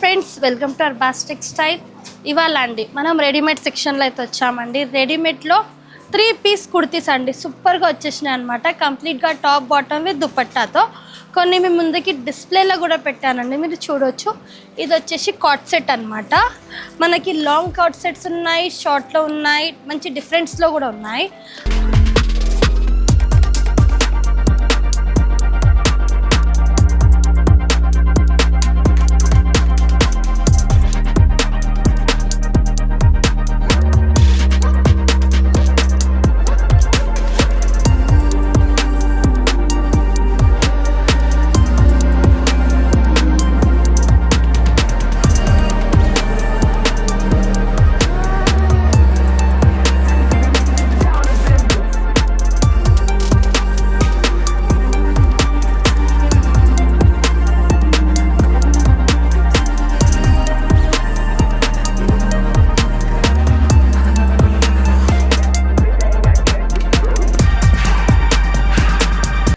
Friends, welcome to Arbaz textile. ఇవాళ అండి మనం రెడీమేడ్ సెక్షన్లో అయితే వచ్చామండి. రెడీమేడ్లో 3 పీస్ కుర్తీస్ అండి సూపర్గా వచ్చేసినాయి అనమాట. కంప్లీట్గా టాప్ బాటమ్ విత్ దుపట్టాతో. కొన్ని మీ ముందుకి డిస్ప్లేలో కూడా పెట్టానండి, మీరు చూడొచ్చు. ఇది వచ్చేసి కాట్ సెట్ అనమాట. మనకి లాంగ్ కాట్ సెట్స్ ఉన్నాయి, షార్ట్లో ఉన్నాయి, మంచి డిఫరెంట్స్లో కూడా ఉన్నాయి.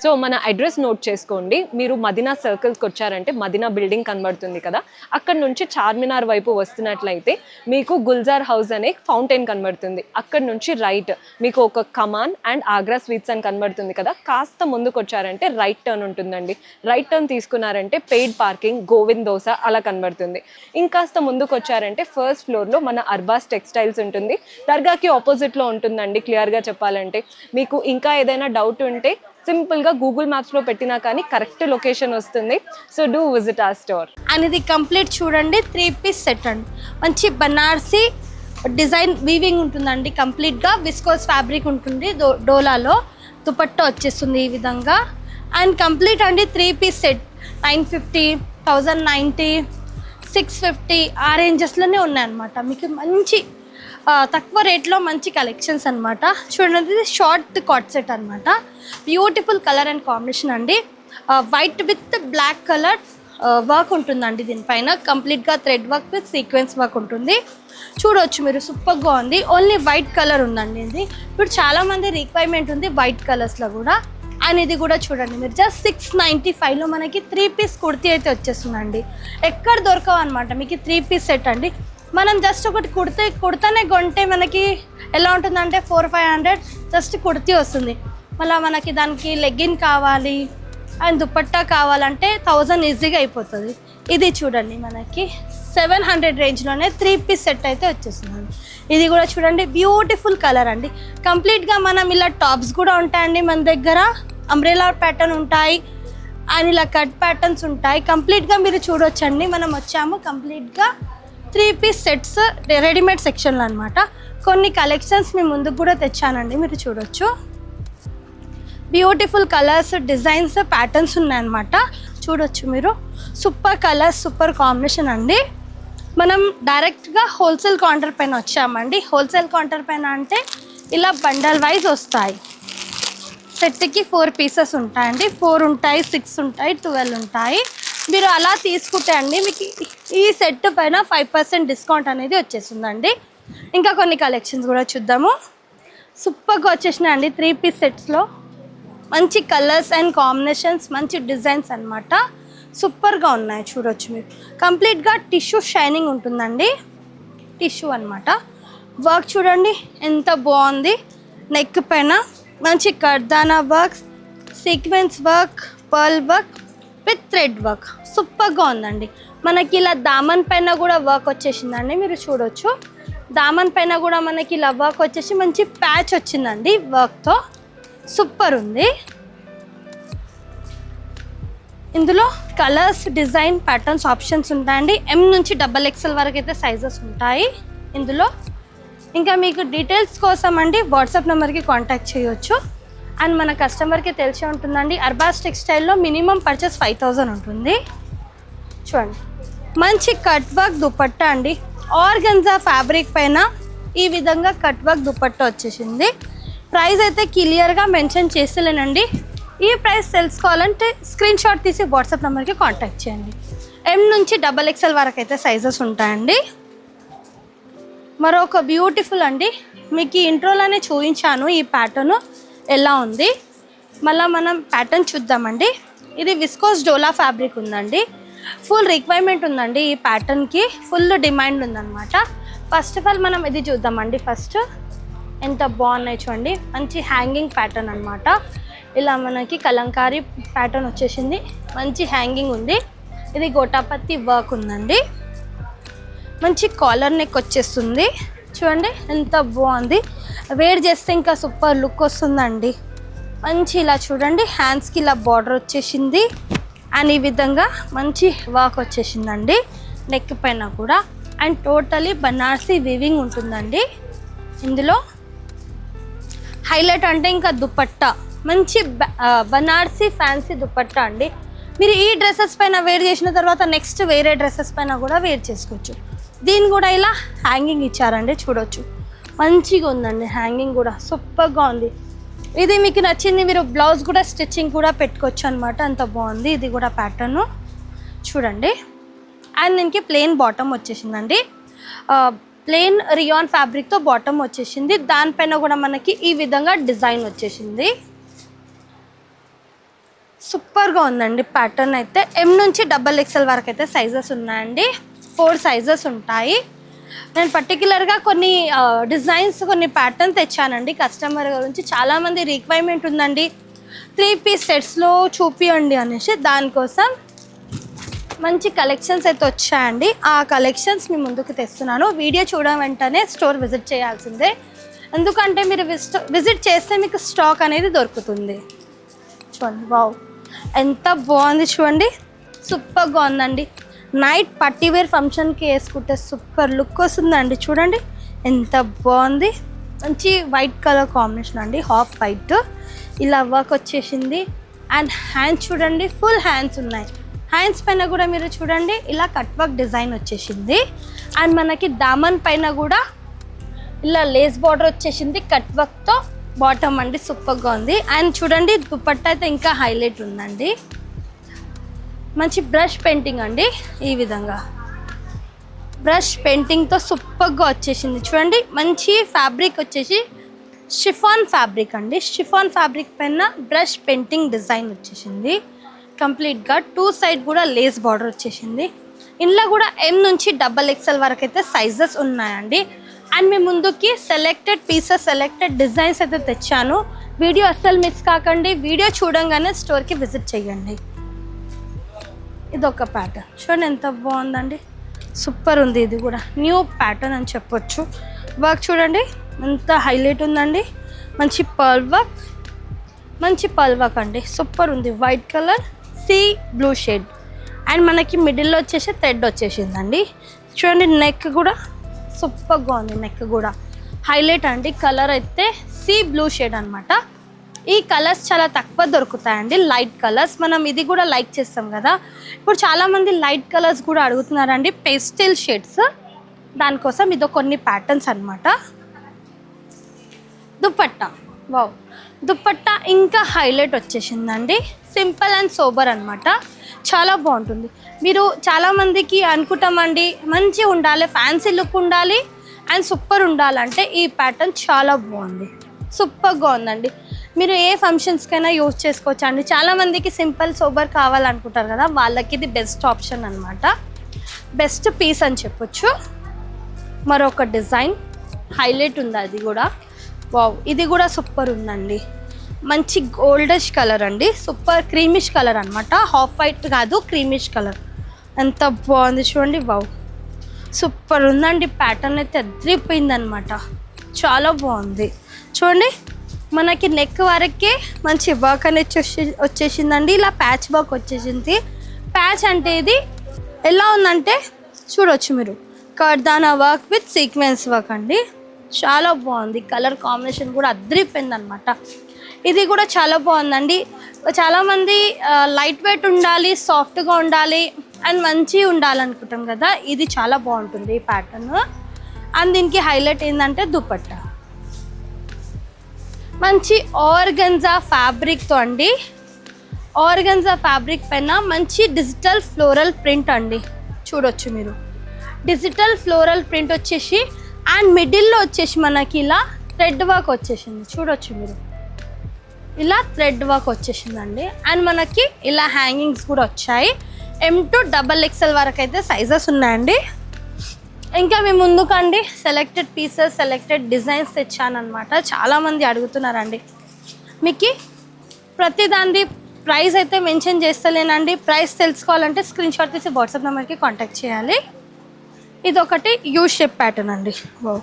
సో మన అడ్రస్ నోట్ చేసుకోండి. మీరు మదీనా సర్కిల్స్కి వచ్చారంటే మదీనా బిల్డింగ్ కనబడుతుంది కదా, అక్కడ నుంచి చార్మినార్ వైపు వస్తున్నట్లయితే మీకు గుల్జార్ హౌస్ అనే ఫౌంటైన్ కనబడుతుంది. అక్కడ నుంచి రైట్ మీకు ఒక కమాన్ అండ్ ఆగ్రా స్వీట్స్ అని కనబడుతుంది కదా, కాస్త ముందుకు వచ్చారంటే రైట్ టర్న్ ఉంటుందండి. రైట్ టర్న్ తీసుకున్నారంటే పెయిడ్ పార్కింగ్, గోవింద్ దోస అలా కనబడుతుంది. ఇంకాస్త ముందుకు వచ్చారంటే ఫస్ట్ ఫ్లోర్లో మన అర్బాస్ టెక్స్టైల్స్ ఉంటుంది. దర్గాకి ఆపోజిట్లో ఉంటుందండి. క్లియర్గా చెప్పాలంటే మీకు ఇంకా ఏదైనా డౌట్ ఉంటే సింపుల్గా గూగుల్ మ్యాప్స్లో పెట్టినా కానీ కరెక్ట్ లొకేషన్ వస్తుంది. సో డూ విజిట్ ఆ స్టోర్. అండ్ ఇది కంప్లీట్ చూడండి 3 పీస్ సెట్ అండి. మంచి బనార్సీ డిజైన్ వీవింగ్ ఉంటుందండి. కంప్లీట్గా విస్కోస్ ఫ్యాబ్రిక్ ఉంటుంది. డోలాలో దుపట్టా వచ్చేస్తుంది ఈ విధంగా. అండ్ కంప్లీట్ అండి 3 పీస్ సెట్ 950, 1090, 650 ఆ రేంజెస్లోనే ఉన్నాయన్నమాట. మీకు మంచి తక్కువ రేట్లో మంచి కలెక్షన్స్ అనమాట. చూడండి, ఇది షార్ట్ కాట్ సెట్ అనమాట. బ్యూటిఫుల్ కలర్ అండ్ కాంబినేషన్ అండి. White with black colour work ఉంటుందండి. దీనిపైన కంప్లీట్గా thread work with sequence work ఉంటుంది. చూడవచ్చు మీరు, సూపర్గా ఉంది. ఓన్లీ వైట్ కలర్ ఉందండి. ఇది ఇప్పుడు చాలామంది రిక్వైర్మెంట్ ఉంది వైట్ కలర్స్లో కూడా. అండ్ ఇది కూడా చూడండి మీరు, జస్ట్ 695లో మనకి 3 పీస్ కుర్తీ అయితే వచ్చేస్తుందండి. ఎక్కడ దొరకవు అనమాట మీకు 3 పీస్ సెట్ అండి. మనం జస్ట్ ఒకటి కుర్తానే కొంటే మనకి ఎలా ఉంటుందంటే 400-500 జస్ట్ కుర్తీ వస్తుంది. మళ్ళీ మనకి దానికి లెగ్గిన్ కావాలి అండ్ దుపట్టా కావాలంటే 1000 ఈజీగా అయిపోతుంది. ఇది చూడండి మనకి 700 రేంజ్లోనే 3 పీస్ సెట్ అయితే వచ్చేస్తుంది. ఇది కూడా చూడండి, బ్యూటిఫుల్ కలర్ అండి. కంప్లీట్గా మనం ఇలా టాప్స్ కూడా ఉంటాయండి మన దగ్గర. అంబ్రెలా ప్యాటర్న్ ఉంటాయి అండ్ ఇలా కట్ ప్యాటర్న్స్ ఉంటాయి. కంప్లీట్గా మీరు చూడొచ్చండి. మనం వచ్చాము కంప్లీట్గా 3 పీస్ సెట్స్ రెడీమేడ్ సెక్షన్లో అనమాట. కొన్ని కలెక్షన్స్ మీ ముందుకు కూడా తెచ్చానండి, మీరు చూడొచ్చు. బ్యూటిఫుల్ కలర్స్, డిజైన్స్, ప్యాటర్న్స్ ఉన్నాయన్నమాట. చూడొచ్చు మీరు. సూపర్ కలర్స్, సూపర్ కాంబినేషన్ అండి. మనం డైరెక్ట్గా హోల్సేల్ కౌంటర్ పైన వచ్చామండి. హోల్సేల్ కౌంటర్ పైన అంటే ఇలా బండల్ వైజ్ వస్తాయి. సెట్కి 4 పీసెస్ ఉంటాయండి. 4 ఉంటాయి, 6 ఉంటాయి, 12 ఉంటాయి. మీరు అలా తీసుకుంటే అండి మీకు ఈ సెట్ పైన 5% డిస్కౌంట్ అనేది వచ్చేస్తుందండి. ఇంకా కొన్ని కలెక్షన్స్ కూడా చూద్దాము. సూపర్గా వచ్చేసినాయండి 3 పీస్ సెట్స్లో. మంచి కలర్స్ అండ్ కాంబినేషన్స్, మంచి డిజైన్స్ అనమాట. సూపర్గా ఉన్నాయి, చూడొచ్చు మీరు. కంప్లీట్గా టిష్యూ షైనింగ్ ఉంటుందండి. టిష్యూ అనమాట. వర్క్ చూడండి ఎంత బాగుంది. నెక్ పైన మంచి కర్దానా work, sequence work, pearl work with thread work సూపర్గా ఉందండి. మనకి ఇలా దామన్ పైన కూడా వర్క్ వచ్చేసిందండి, మీరు చూడొచ్చు. దామన్ పైన కూడా మనకి ఇలా వర్క్ వచ్చేసి మంచి ప్యాచ్ వచ్చిందండి వర్క్తో. సూపర్ ఉంది. ఇందులో కలర్స్, డిజైన్, ప్యాటర్న్స్ ఆప్షన్స్ ఉంటాయండి. M నుంచి XXL వరకు అయితే సైజెస్ ఉంటాయి ఇందులో. ఇంకా మీకు డీటెయిల్స్ కోసం అండి వాట్సాప్ నెంబర్కి కాంటాక్ట్ చేయొచ్చు. అండ్ మన కస్టమర్కి తెలిసి ఉంటుందండి, అర్బాస్ టెక్స్టైల్లో మినిమం పర్చేస్ 5000 ఉంటుంది. చూడండి, మంచి కట్ వర్క్ దుపట్టా అండి. ఆర్గన్జా ఫ్యాబ్రిక్ పైన ఈ విధంగా కట్ వర్క్ దుపట్టా వచ్చేసింది. ప్రైస్ అయితే క్లియర్గా మెన్షన్ చేస్తలేనండి. ఈ ప్రైస్ తెలుసుకోవాలంటే స్క్రీన్ షాట్ తీసి వాట్సాప్ నెంబర్కి కాంటాక్ట్ చేయండి. M నుంచి XXL వరకు అయితే సైజెస్ ఉంటాయండి. మరొక బ్యూటిఫుల్ అండి, మీకు ఈ ఇంట్రోలోనే చూపించాను ఈ ప్యాటర్న్ ఎలా ఉంది. మళ్ళీ మనం ప్యాటర్న్ చూద్దామండి. ఇది విస్కోస్ డోలా ఫ్యాబ్రిక్ ఉందండి. ఫుల్ రిక్వైర్మెంట్ ఉందండి ఈ ప్యాటర్న్కి, ఫుల్ డిమాండ్ ఉందన్నమాట. ఫస్ట్ ఆఫ్ ఆల్ మనం ఇది చూద్దామండి. ఫస్ట్ ఎంత బాగున్నాయి చూడండి, మంచి హ్యాంగింగ్ ప్యాటర్న్ అనమాట. ఇలా మనకి కలంకారీ ప్యాటర్న్ వచ్చేసింది, మంచి హ్యాంగింగ్ ఉంది. ఇది గోటాపత్తి వర్క్ ఉందండి, మంచి కాలర్ నెక్ వచ్చేస్తుంది. చూడండి ఎంత బాగుంది, వేర్ చేస్తే ఇంకా సూపర్ లుక్ వస్తుందండి. మంచి ఇలా చూడండి హ్యాండ్స్కి ఇలా బార్డర్ వచ్చేసింది అండ్ ఈ విధంగా మంచి వర్క్ వచ్చేసిందండి నెక్ పైన కూడా. అండ్ టోటలీ బనారసి వీవింగ్ ఉంటుందండి. ఇందులో హైలైట్ అంటే ఇంకా దుపట్టా, మంచి బనారసి ఫ్యాన్సీ దుపట్టా అండి. మీరు ఈ డ్రెస్సెస్ పైన వేర్ చేసిన తర్వాత నెక్స్ట్ వేరే డ్రెస్సెస్ పైన కూడా వేర్ చేసుకోవచ్చు. దీన్ని కూడా ఇలా హ్యాంగింగ్ ఇచ్చారండి, చూడొచ్చు మంచిగా ఉందండి. హ్యాంగింగ్ కూడా సూపర్గా ఉంది. ఇది మీకు నచ్చింది, మీరు బ్లౌజ్ కూడా స్టిచ్చింగ్ కూడా పెట్టుకోవచ్చు అనమాట, అంత బాగుంది. ఇది కూడా ప్యాటర్ను చూడండి. అండ్ దీనికి ప్లెయిన్ బాటమ్ వచ్చేసిందండి, ప్లెయిన్ రియాన్ ఫ్యాబ్రిక్తో బాటమ్ వచ్చేసింది. దానిపైన కూడా మనకి ఈ విధంగా డిజైన్ వచ్చేసింది. సూపర్గా ఉందండి ప్యాటర్న్ అయితే. ఎం నుంచి XXL వరకు అయితే సైజెస్ ఉన్నాయండి, 4 సైజెస్ ఉంటాయి. నేను పర్టికులర్గా కొన్ని డిజైన్స్, కొన్ని ప్యాటర్న్ తెచ్చానండి కస్టమర్ గురించి. చాలామంది రిక్వైర్మెంట్ ఉందండి 3 పీస్ సెట్స్లో చూపియండి అనేసి, దానికోసం మంచి కలెక్షన్స్ అయితే వచ్చాయండి. ఆ కలెక్షన్స్ మీ ముందుకు తెస్తున్నాను. వీడియో చూడడం వెంటనే స్టోర్ విజిట్ చేయాల్సిందే, ఎందుకంటే మీరు విజిట్ చేస్తే మీకు స్టాక్ అనేది దొరుకుతుంది. చూడండి వావ్ ఎంత బాగుంది చూడండి, సూపర్గా ఉందండి. నైట్ పార్టీవేర్ ఫంక్షన్కి వేసుకుంటే సూపర్ లుక్ వస్తుందండి. చూడండి ఎంత బాగుంది, మంచి వైట్ కలర్ కాంబినేషన్ అండి, హాఫ్ వైట్. ఇలా వర్క్ వచ్చేసింది. అండ్ హ్యాండ్స్ చూడండి, ఫుల్ హ్యాండ్స్ ఉన్నాయి. హ్యాండ్స్ పైన కూడా మీరు చూడండి ఇలా కట్ వర్క్ డిజైన్ వచ్చేసింది. అండ్ మనకి దామన్ పైన కూడా ఇలా లేస్ బార్డర్ వచ్చేసింది కట్ వర్క్తో. బాటమ్ అండి సూపర్గా ఉంది. అండ్ చూడండి దుపట్టా అయితే ఇంకా హైలైట్ ఉందండి, మంచి బ్రష్ పెయింటింగ్ అండి. ఈ విధంగా బ్రష్ పెయింటింగ్తో సూపర్గా వచ్చేసింది. చూడండి మంచి ఫ్యాబ్రిక్ వచ్చేసి షిఫాన్ ఫ్యాబ్రిక్ అండి. షిఫాన్ ఫ్యాబ్రిక్ పైన బ్రష్ పెయింటింగ్ డిజైన్ వచ్చేసింది కంప్లీట్గా. 2 సైడ్ కూడా లేస్ బార్డర్ వచ్చేసింది. ఇందులో కూడా M నుంచి XXL వరకు అయితే సైజెస్ ఉన్నాయండి. అండ్ మీ ముందుకి సెలెక్టెడ్ పీసెస్, సెలెక్టెడ్ డిజైన్స్ అయితే తెచ్చాను. వీడియో అస్సలు మిస్ కాకండి, వీడియో చూడంగానే స్టోర్కి విజిట్ చేయండి. ఇదొక ప్యాటర్న్ చూడండి ఎంత బాగుందండి, సూపర్ ఉంది. ఇది కూడా న్యూ ప్యాటర్న్ అని చెప్పొచ్చు. వర్క్ చూడండి ఎంత హైలైట్ ఉందండి, మంచి పర్ల్ వర్క్, మంచి పర్ల్ వర్క్ అండి, సూపర్ ఉంది. White colour sea blue shade. And మనకి మిడిల్లో వచ్చేసి థ్రెడ్ వచ్చేసిందండి. చూడండి నెక్ కూడా సూపర్గా ఉంది, నెక్ కూడా హైలైట్ అండి. కలర్ అయితే సీ బ్లూ షేడ్ అనమాట. ఈ కలర్స్ చాలా తక్కువ దొరుకుతాయండి, లైట్ కలర్స్. మనం ఇది కూడా లైక్ చేస్తాం కదా, ఇప్పుడు చాలామంది లైట్ కలర్స్ కూడా అడుగుతున్నారండి, పేస్టల్ షేడ్స్. దానికోసం ఇదో కొన్ని ప్యాటర్న్స్ అనమాట. దుపట్టా వావ్, దుపట్టా ఇంకా హైలైట్ వచ్చేసిందండి. సింపుల్ అండ్ సోబర్ అనమాట, చాలా బాగుంటుంది. మీరు చాలామందికి అనుకుంటామండి మంచిగా ఉండాలి, ఫ్యాన్సీ లుక్ ఉండాలి అండ్ సూపర్ ఉండాలంటే ఈ ప్యాటర్న్ చాలా బాగుంది, సూపర్గా ఉందండి. మీరు ఏ ఫంక్షన్స్కైనా యూజ్ చేసుకోవచ్చు అండి. చాలామందికి సింపుల్ సోబర్ కావాలనుకుంటారు కదా, వాళ్ళకి ఇది బెస్ట్ ఆప్షన్ అనమాట, బెస్ట్ పీస్ అని చెప్పొచ్చు. మరొక డిజైన్ హైలైట్ ఉంది, అది కూడా వావ్, ఇది కూడా సూపర్ ఉందండి. మంచి గోల్డిష్ కలర్ అండి, సూపర్ క్రీమిష్ కలర్ అనమాట, హాఫ్ వైట్ కాదు క్రీమిష్ కలర్. ఎంత బాగుంది చూడండి, వావ్ సూపర్ ఉందండి. ప్యాటర్న్ అయితే అదిరిపోయిందనమాట, చాలా బాగుంది. చూడండి మనకి నెక్ వరకే మంచి వర్క్ అనేది వచ్చేసిందండి. ఇలా ప్యాచ్ వర్క్ వచ్చేసింది. ప్యాచ్ అంటే ఇది ఎలా ఉందంటే చూడొచ్చు మీరు, కర్దానా వర్క్ విత్ సీక్వెన్స్ వర్క్ అండి, చాలా బాగుంది. కలర్ కాంబినేషన్ కూడా అదిరిపోయింది అనమాట. ఇది కూడా చాలా బాగుందండి. చాలామంది లైట్ వెయిట్ ఉండాలి, సాఫ్ట్గా ఉండాలి అండ్ మంచి ఉండాలనుకుంటాం కదా, ఇది చాలా బాగుంటుంది ఈ ప్యాటర్న్. అండ్ దీనికి హైలైట్ ఏంటంటే దుపట్టా మంచి ఆర్గన్జా ఫ్యాబ్రిక్తో అండి. ఆర్గన్జా ఫ్యాబ్రిక్ పైన మంచి డిజిటల్ ఫ్లోరల్ ప్రింట్ అండి, చూడొచ్చు మీరు. డిజిటల్ ఫ్లోరల్ ప్రింట్ వచ్చేసి అండ్ మిడిల్లో వచ్చేసి మనకి ఇలా థ్రెడ్ వర్క్ వచ్చేసింది, చూడొచ్చు మీరు. ఇలా థ్రెడ్ వర్క్ వచ్చేసిందండి. అండ్ మనకి ఇలా హ్యాంగింగ్స్ కూడా వచ్చాయి. M to XXL వరకు అయితే సైజెస్ ఉన్నాయండి. ఇంకా మీ ముందుకండి సెలెక్టెడ్ పీసెస్, సెలెక్టెడ్ డిజైన్స్ తెచ్చానమాట. చాలామంది అడుగుతున్నారండి. మీకు ప్రతి దాని ప్రైస్ అయితే మెన్షన్ చేస్తలేనండి. ప్రైస్ తెలుసుకోవాలంటే స్క్రీన్ షాట్ తీసి వాట్సాప్ నెంబర్కి కాంటాక్ట్ చేయాలి. ఇది ఒకటి యూ షేప్ ప్యాటర్న్ అండి. ఓ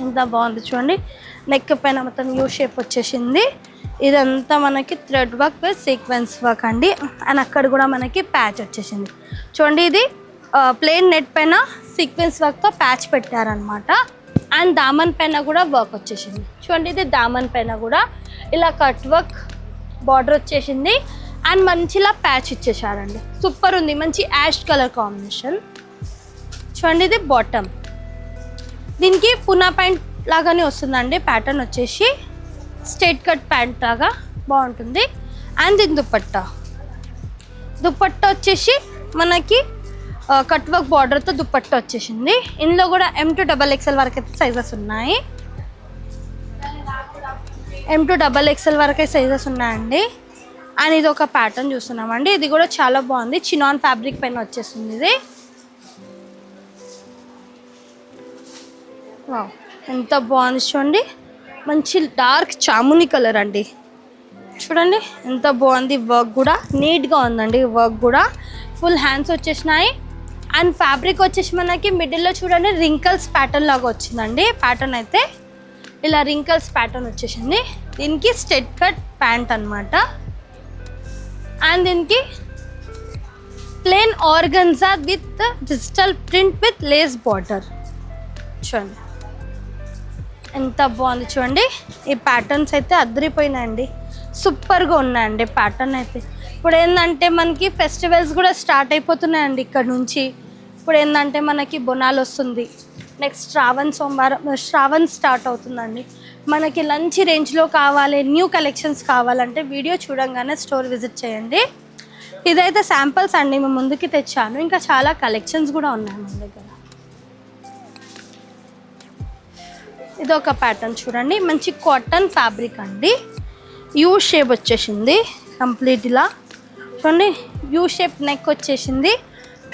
ఎంత బాగుంది చూడండి. నెక్ పైన మొత్తం యూ షేప్ వచ్చేసింది. ఇదంతా మనకి thread work with sequence work అండి. అండ్ అక్కడ కూడా మనకి ప్యాచ్ వచ్చేసింది చూడండి. ఇది ప్లెయిన్ నెట్ పైన సీక్వెన్స్ వర్క్తో ప్యాచ్ పెట్టారనమాట. అండ్ దామన్ పైన కూడా వర్క్ వచ్చేసింది చూడండి. ఇది దామన్ పైన కూడా ఇలా కట్ వర్క్ బార్డర్ వచ్చేసింది. అండ్ మంచిలా ప్యాచ్ ఇచ్చేసారండి. సూపర్ ఉంది. మంచి యాష్ కలర్ కాంబినేషన్ చూడండి. ఇది బాటమ్. దీనికి పునా ప్యాంట్ లాగానే వస్తుందండి. ప్యాటర్న్ వచ్చేసి స్ట్రైట్ కట్ ప్యాంట్ లాగా బాగుంటుంది. అండ్ దీని దుపట్టా వచ్చేసి మనకి కట్ వర్క్ బార్డర్తో దుపట్టా వచ్చేసింది. ఇందులో కూడా M to XXL వరకు అయితే సైజెస్ ఉన్నాయి. M to XXL వరకే సైజెస్ ఉన్నాయండి. అండ్ ఇది ఒక ప్యాటర్న్ చూస్తున్నామండి. ఇది కూడా చాలా బాగుంది. చినాన్ ఫ్యాబ్రిక్ పైన వచ్చేస్తుంది. ఇది వావ్ ఎంత బాగుంది చూడండి. మంచి డార్క్ చాముని కలర్ అండి. చూడండి ఎంత బాగుంది. వర్క్ కూడా నీట్గా ఉందండి. వర్క్ కూడా ఫుల్ హ్యాండ్స్ వచ్చేసినాయి. అండ్ ఫ్యాబ్రిక్ వచ్చేసి మనకి మిడిల్లో చూడండి రింకల్స్ ప్యాటర్న్ లాగా వచ్చిందండి. ప్యాటర్న్ అయితే ఇలా రింకల్స్ ప్యాటర్న్ వచ్చేసింది. దీనికి స్ట్రెట్ కట్ ప్యాంట్ అనమాట. అండ్ దీనికి plain organza with digital print with lace border చూడండి. ఎంత బాగుంది చూడండి. ఈ ప్యాటర్న్స్ అయితే అదిరిపోయినాయండి. సూపర్గా ఉన్నాయండి ప్యాటర్న్ అయితే. ఇప్పుడు ఏంటంటే మనకి ఫెస్టివల్స్ కూడా స్టార్ట్ అయిపోతున్నాయండి. ఇక్కడ నుంచి ఇప్పుడు ఏంటంటే మనకి బొనాలు వస్తుంది. నెక్స్ట్ శ్రావణ్ స్టార్ట్ అవుతుందండి. మనకి లంచ్ రేంజ్లో కావాలి, న్యూ కలెక్షన్స్ కావాలంటే వీడియో చూడంగానే స్టోర్ విజిట్ చేయండి. ఇదైతే శాంపిల్స్ అండి మేము ముందుకి తెచ్చాను. ఇంకా చాలా కలెక్షన్స్ కూడా ఉన్నాయి మన దగ్గర. ఇది ఒక ప్యాటర్న్ చూడండి. మంచి కాటన్ ఫ్యాబ్రిక్ అండి. యూ షేప్ వచ్చేసింది కంప్లీట్ ఇలా చూడండి. యూ షేప్ నెక్ వచ్చేసింది.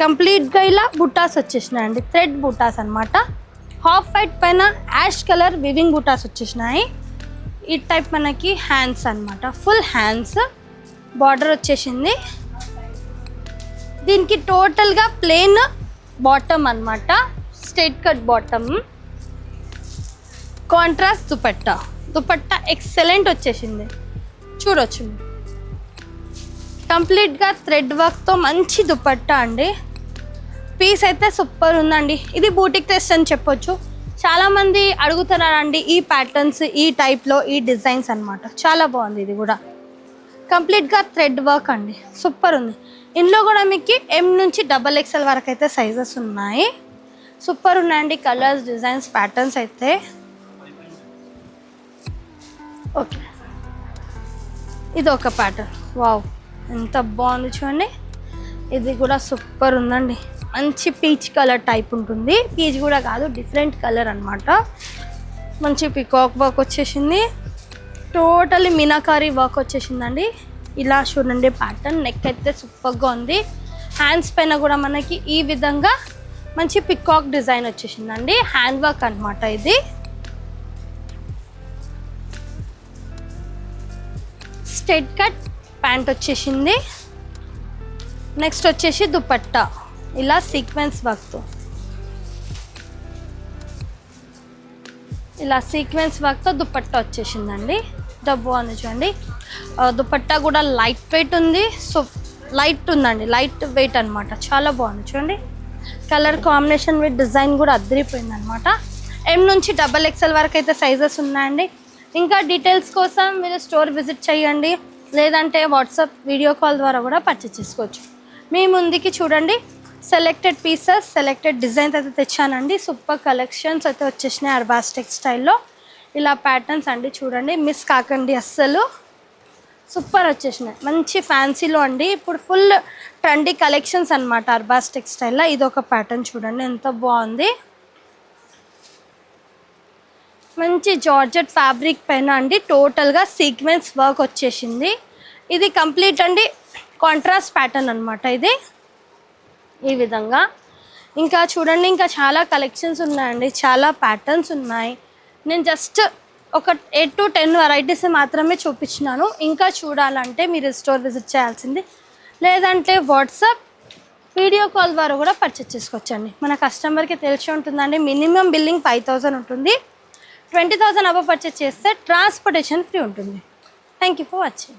కంప్లీట్గా ఇలా బుటాస్ వచ్చేసినాయి అండి. థ్రెడ్ బుటాస్ అనమాట. హాఫ్ వైట్ పైన యాష్ కలర్ వివింగ్ బుటాస్ వచ్చేసినాయి. ఈ టైప్ మనకి హ్యాండ్స్ అనమాట. ఫుల్ హ్యాండ్స్ బార్డర్ వచ్చేసింది. దీనికి టోటల్గా ప్లెయిన్ బాటమ్ అనమాట. Straight cut bottom. Contrast dupatta excellent వచ్చేసింది. చూడొచ్చు కంప్లీట్గా థ్రెడ్ వర్క్తో మంచి దుపట్టా అండి. పీస్ అయితే సూపర్ ఉందండి. ఇది బూటిక్ టెస్ట్ అని చెప్పొచ్చు. చాలామంది అడుగుతున్నారండి ఈ ప్యాటర్న్స్, ఈ టైప్లో ఈ డిజైన్స్ అనమాట. చాలా బాగుంది. ఇది కూడా కంప్లీట్గా థ్రెడ్ వర్క్ అండి. సూపర్ ఉంది. ఇందులో కూడా మీకు M నుంచి XXL వరకు అయితే సైజెస్ ఉన్నాయి. సూపర్ ఉన్నాయండి కలర్స్, డిజైన్స్, ప్యాటర్న్స్ అయితే. ఓకే ఇది ఒక ప్యాటర్న్. వావ్ ఎంత బాగుంది చూడండి. ఇది కూడా సూపర్ ఉందండి. మంచి పీచ్ కలర్ టైప్ ఉంటుంది. పీచ్ కూడా కాదు, డిఫరెంట్ కలర్ అనమాట. మంచి పికాక్ వర్క్ వచ్చేసింది. టోటల్లీ మీనాకారీ వర్క్ వచ్చేసిందండి. ఇలా చూడండి ప్యాటర్న్. నెక్ అయితే సూపర్గా ఉంది. హ్యాండ్స్ పైన కూడా మనకి ఈ విధంగా మంచి పికాక్ డిజైన్ వచ్చేసిందండి. హ్యాండ్ వర్క్ అనమాట. ఇది స్ట్రైట్ కట్ ప్యాంట్ వచ్చేసింది. నెక్స్ట్ వచ్చేసి దుపట్టా ఇలా సీక్వెన్స్ వర్క్తో దుపట్టా వచ్చేసిందండి. బాగుంది చూడండి. దుపట్టా కూడా లైట్ వెయిట్ ఉంది. సో లైట్ ఉందండి, లైట్ వెయిట్ అనమాట. చాలా బాగుంది చూడండి. కలర్ కాంబినేషన్ విత్ డిజైన్ కూడా అదిరిపోయింది అనమాట. M నుంచి XXL వరకు అయితే సైజెస్ ఉన్నాయండి. ఇంకా డీటెయిల్స్ కోసం మీరు స్టోర్ విజిట్ చేయండి, లేదంటే వాట్సాప్ వీడియో కాల్ ద్వారా కూడా పర్చేస్ చేసుకోవచ్చు. మీ ముందుకి చూడండి సెలెక్టెడ్ పీసెస్, సెలెక్టెడ్ డిజైన్స్ అయితే తెచ్చానండి. సూపర్ కలెక్షన్స్ అయితే వచ్చేసినాయి అర్బాస్ టెక్స్టైల్లో. ఇలా ప్యాటర్న్స్ అండి చూడండి, మిస్ కాకండి అస్సలు. సూపర్ వచ్చేసినాయి. మంచి ఫ్యాన్సీలో అండి. ఇప్పుడు ఫుల్ ట్రెండీ కలెక్షన్స్ అనమాట అర్బాస్ టెక్స్టైల్లో. ఇది ఒక ప్యాటర్న్ చూడండి ఎంత బాగుంది. మంచి జార్జెట్ ఫ్యాబ్రిక్ పైన అండి టోటల్గా సీక్వెన్స్ వర్క్ వచ్చేసింది. ఇది కంప్లీట్ అండి కాంట్రాస్ట్ ప్యాటర్న్ అనమాట ఇది, ఈ విధంగా. ఇంకా చూడండి, ఇంకా చాలా కలెక్షన్స్ ఉన్నాయండి, చాలా ప్యాటర్న్స్ ఉన్నాయి. నేను జస్ట్ ఒక 8 to 10 వెరైటీస్ మాత్రమే చూపించినాను. ఇంకా చూడాలంటే మీరు స్టోర్ విజిట్ చేయాల్సింది, లేదంటే వాట్సాప్ వీడియో కాల్ ద్వారా కూడా పర్చేస్ చేసుకోవచ్చండి. మన కస్టమర్కి తెలిసి ఉంటుందండి, మినిమం బిల్లింగ్ 5000 ఉంటుంది. 20,000 అబవ్ పర్చేస్ చేస్తే ట్రాన్స్పోర్టేషన్ ఫ్రీ ఉంటుంది. Thank you for watching.